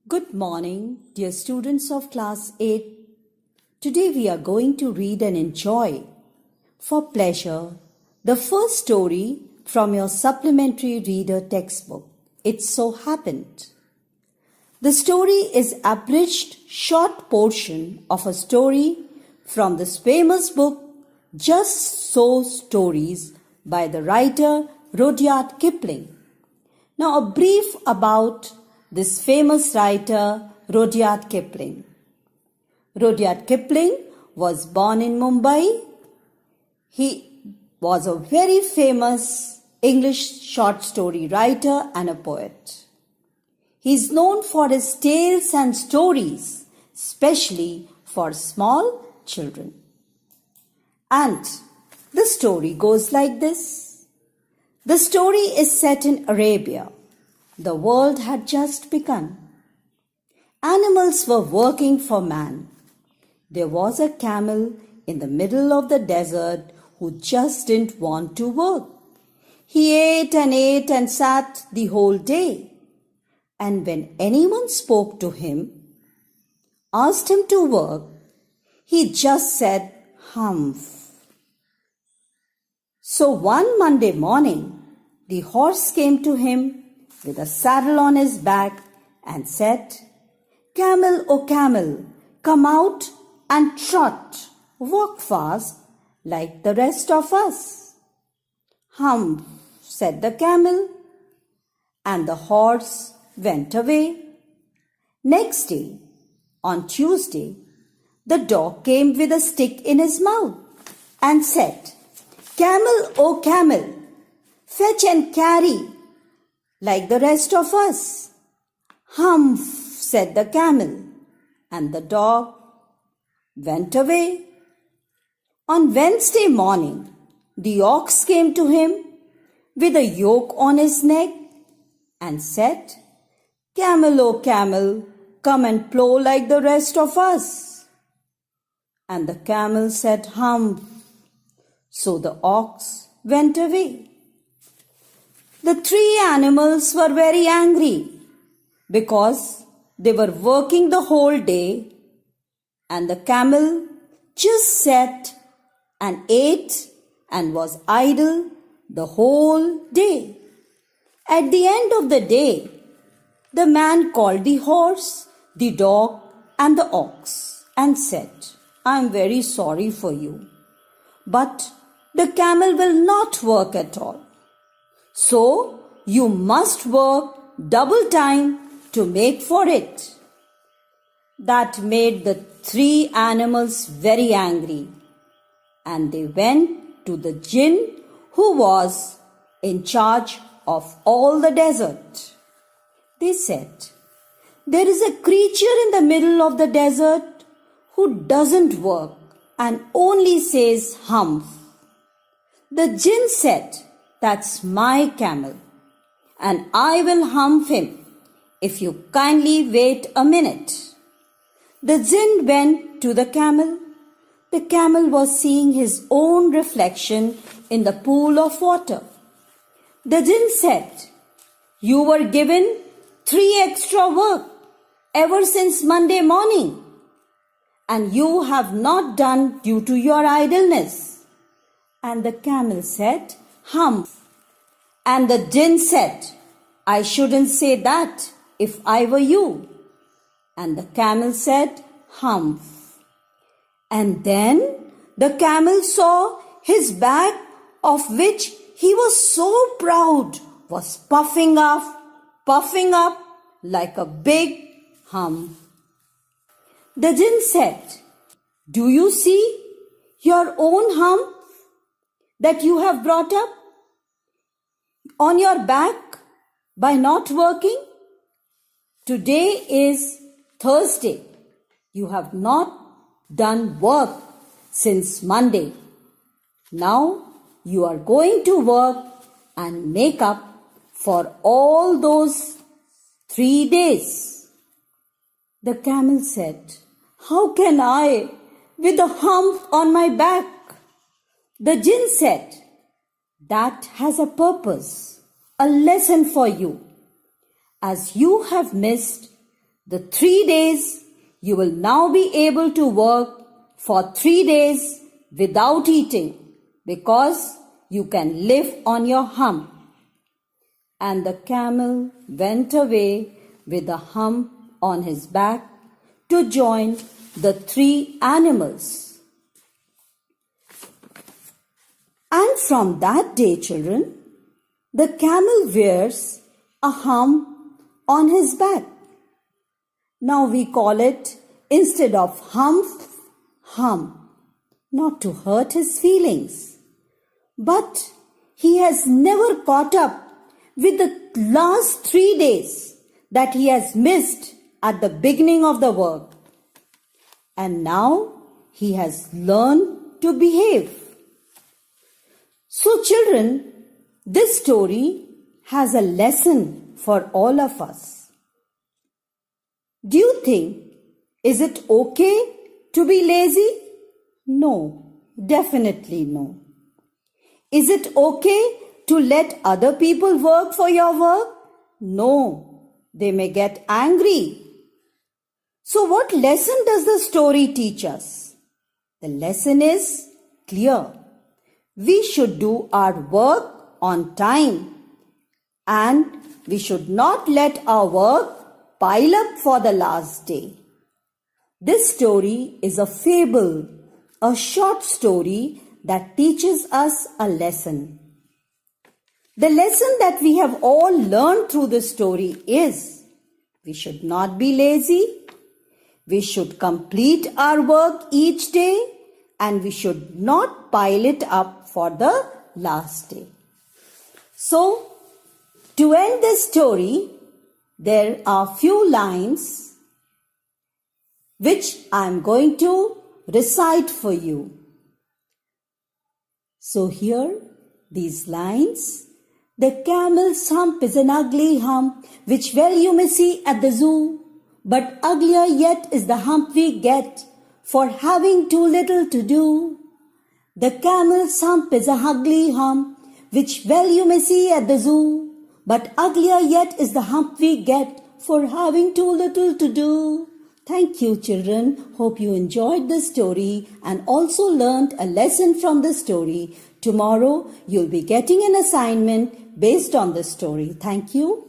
Good morning, dear students of class 8. Today we are going to read and enjoy, for pleasure, the first story from your supplementary reader textbook. It so happened. The story is abridged short portion of a story from this famous book, Just So Stories by the writer Rudyard Kipling. Now a brief about this famous writer Rudyard Kipling. Rudyard Kipling was born in Mumbai. He was a very famous English short story writer and a poet. He is known for his tales and stories, especially for small children. And the story goes like this. The story is set in Arabia. The world had just begun. Animals were working for man. There was a camel in the middle of the desert who just didn't want to work. He ate and sat the whole day. And when anyone spoke to him, asked him to work, he just said, "Humph." So one Monday morning, the horse came to him with a saddle on his back and said, "Camel, O camel, come out and trot, walk fast like the rest of us." "Humph," said the camel, and the horse went away. Next day, on Tuesday, the dog came with a stick in his mouth and said, "Camel, O camel, fetch and carry like the rest of us." "Humph," said the camel, and the dog went away. On Wednesday morning, the ox came to him with a yoke on his neck and said, "Camel, O camel, come and plow like the rest of us." And the camel said, "Humph." So the ox went away. The three animals were very angry because they were working the whole day and the camel just sat and ate and was idle the whole day. At the end of the day, the man called the horse, the dog, and the ox and said, "I am very sorry for you, but the camel will not work at all. So you must work double time to make for it." That made the three animals very angry, and they went to the jinn who was in charge of all the desert. They said, "There is a creature in the middle of the desert who doesn't work and only says humph." The jinn said, "That's my camel, and I will humph him if you kindly wait a minute." The jinn went to the camel. The camel was seeing his own reflection in the pool of water. The jinn said, "You were given 3 extra work ever since Monday morning, and you have not done due to your idleness." And the camel said, "Humph." And the jinn said, "I shouldn't say that if I were you." And the camel said, "Humph." And then the camel saw his back, of which he was so proud, was puffing up like a big hump. The jinn said, "Do you see your own hump that you have brought up on your back by not working? Today is Thursday. You have not done work since Monday. Now you are going to work and make up for all those 3 days." The camel said, "How can I with a hump on my back?" The jinn said, "That has a purpose, a lesson for you. As you have missed The 3 days you will now be able to work for 3 days without eating because you can live on your hump. And the camel went away with a hump on his back to join the 3 animals. And from that day, children, the camel wears a hump on his back. Now we call it, instead of hump, not to hurt his feelings. But he has never caught up with the last 3 days that he has missed at the beginning of the work. And now he has learned to behave. So children, this story has a lesson for all of us. Do you think, is it okay to be lazy? No, definitely no. Is it okay to let other people work for your work? No, they may get angry. So what lesson does the story teach us? The lesson is clear. We should do our work on time and we should not let our work pile up for the last day. This story is a fable, a short story that teaches us a lesson. The lesson that we have all learned through this story is we should not be lazy. We should complete our work each day and we should not pile it up for the last day. So, to end this story, there are few lines which I am going to recite for you. So here, these lines. The camel's hump is an ugly hump, which well you may see at the zoo. But uglier yet is the hump we get for having too little to do. The camel's hump is a ugly hump, which well you may see at the zoo. But uglier yet is the hump we get for having too little to do. Thank you, children. Hope you enjoyed the story and also learned a lesson from the story. Tomorrow, you'll be getting an assignment based on the story. Thank you.